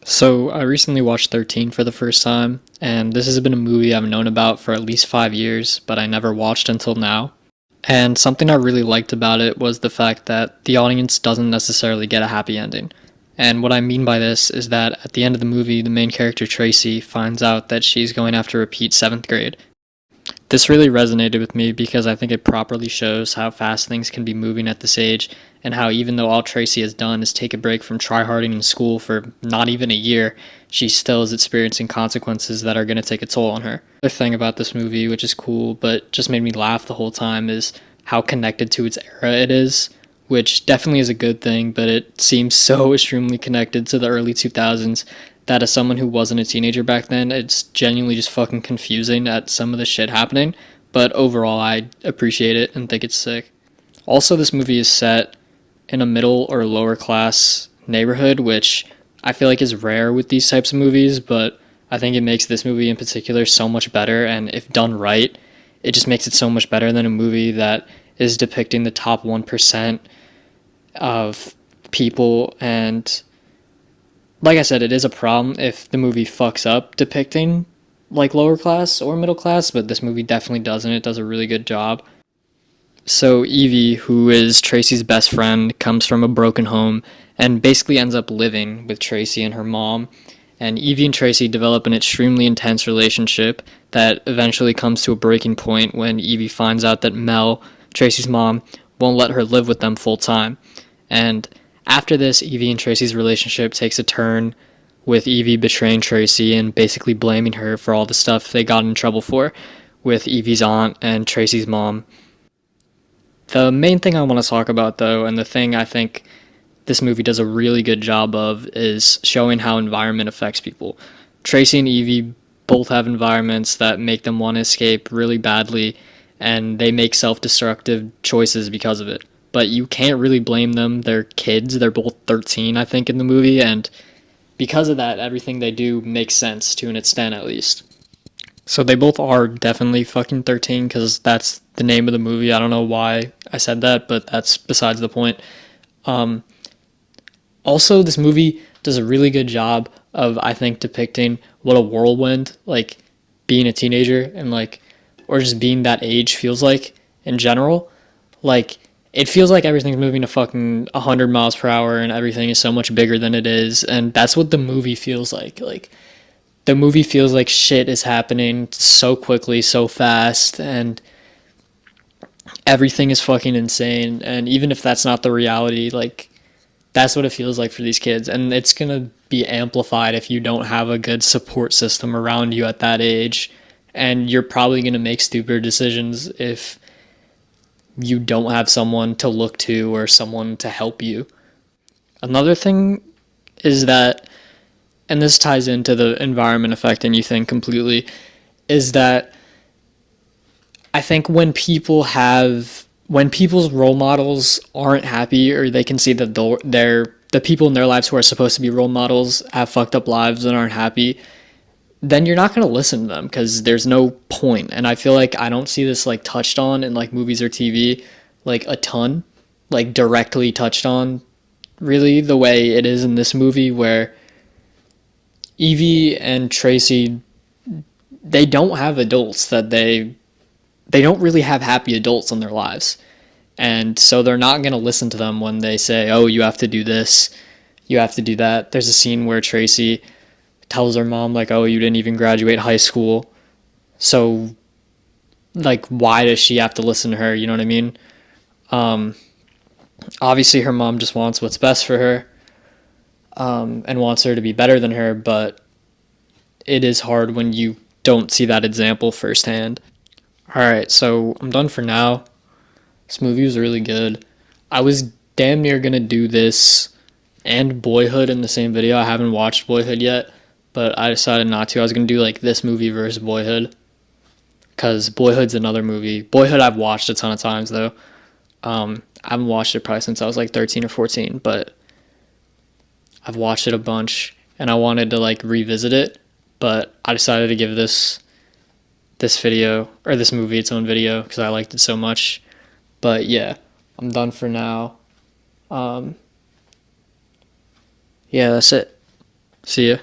So, I recently watched 13 for the first time, and this has been a movie I've known about for at least 5 years, but I never watched until now. And something I really liked about it was the fact that the audience doesn't necessarily get a happy ending. And what I mean by this is that at the end of the movie, the main character Tracy finds out that she's going to have to repeat 7th grade. This really resonated with me because I think it properly shows how fast things can be moving at this age, and how even though all Tracy has done is take a break from tryharding in school for not even a year, she still is experiencing consequences that are going to take a toll on her. The thing about this movie, which is cool but just made me laugh the whole time, is how connected to its era it is, which definitely is a good thing, but it seems so extremely connected to the early 2000s that as someone who wasn't a teenager back then, it's genuinely just fucking confusing at some of the shit happening. But overall, I appreciate it and think it's sick. Also, this movie is set in a middle or lower class neighborhood, which I feel like is rare with these types of movies, but I think it makes this movie in particular so much better, and if done right, it just makes it so much better than a movie that is depicting the top 1% of people. And like I said, it is a problem if the movie fucks up depicting like lower class or middle class, but this movie definitely doesn't. It does a really good job. So Evie, who is Tracy's best friend, comes from a broken home and basically ends up living with Tracy and her mom. And Evie and Tracy develop an extremely intense relationship that eventually comes to a breaking point when Evie finds out that Mel, Tracy's mom, won't let her live with them full time. And after this, Evie and Tracy's relationship takes a turn, with Evie betraying Tracy and basically blaming her for all the stuff they got in trouble for with Evie's aunt and Tracy's mom. The main thing I want to talk about, though, and the thing I think this movie does a really good job of, is showing how environment affects people. Tracy and Evie both have environments that make them want to escape really badly, and they make self destructive choices because of it. But you can't really blame them. They're kids. They're both 13, I think, in the movie, and because of that, everything they do makes sense to an extent, at least. So they both are definitely fucking 13 because that's the name of the movie. I don't know why I said that, but that's besides the point. Um, Also, this movie does a really good job of, I think, depicting what a whirlwind, like being a teenager and like, or just being that age feels like in general. Like, it feels like everything's moving to fucking 100 miles per hour and everything is so much bigger than it is. And that's what the movie feels like. Like, the movie feels like shit is happening so quickly, so fast, and everything is fucking insane. And even if that's not the reality, like, that's what it feels like for these kids. And it's going to be amplified if you don't have a good support system around you at that age. And you're probably going to make stupid decisions if you don't have someone to look to or someone to help you. Another thing is that, and this ties into the environment affecting you thing completely, is that I think when people's role models aren't happy, or they can see that the people in their lives who are supposed to be role models have fucked up lives and aren't happy, then you're not going to listen to them because there's no point. And I feel like I don't see this like touched on in like movies or TV like a ton, like directly touched on really the way it is in this movie, where Evie and Tracy, they don't have adults that they don't really have happy adults in their lives. And so they're not going to listen to them when they say, "Oh, you have to do this, you have to do that." There's a scene where Tracy tells her mom like, "Oh, you didn't even graduate high school." So like, why does she have to listen to her? You know what I mean? Um Obviously her mom just wants what's best for her, and wants her to be better than her, but it is hard when you don't see that example firsthand. All right, so I'm done for now. This movie was really good. I was damn near gonna do this and Boyhood in the same video. I haven't watched Boyhood yet, but I decided not to. I was gonna do like this movie versus Boyhood, because Boyhood's another movie. Boyhood I've watched a ton of times though. I haven't watched it probably since I was like 13 or 14, but I've watched it a bunch and I wanted to like revisit it, but I decided to give this video, or this movie, its own video because I liked it so much. But yeah, I'm done for now. Um, yeah, that's it. See ya.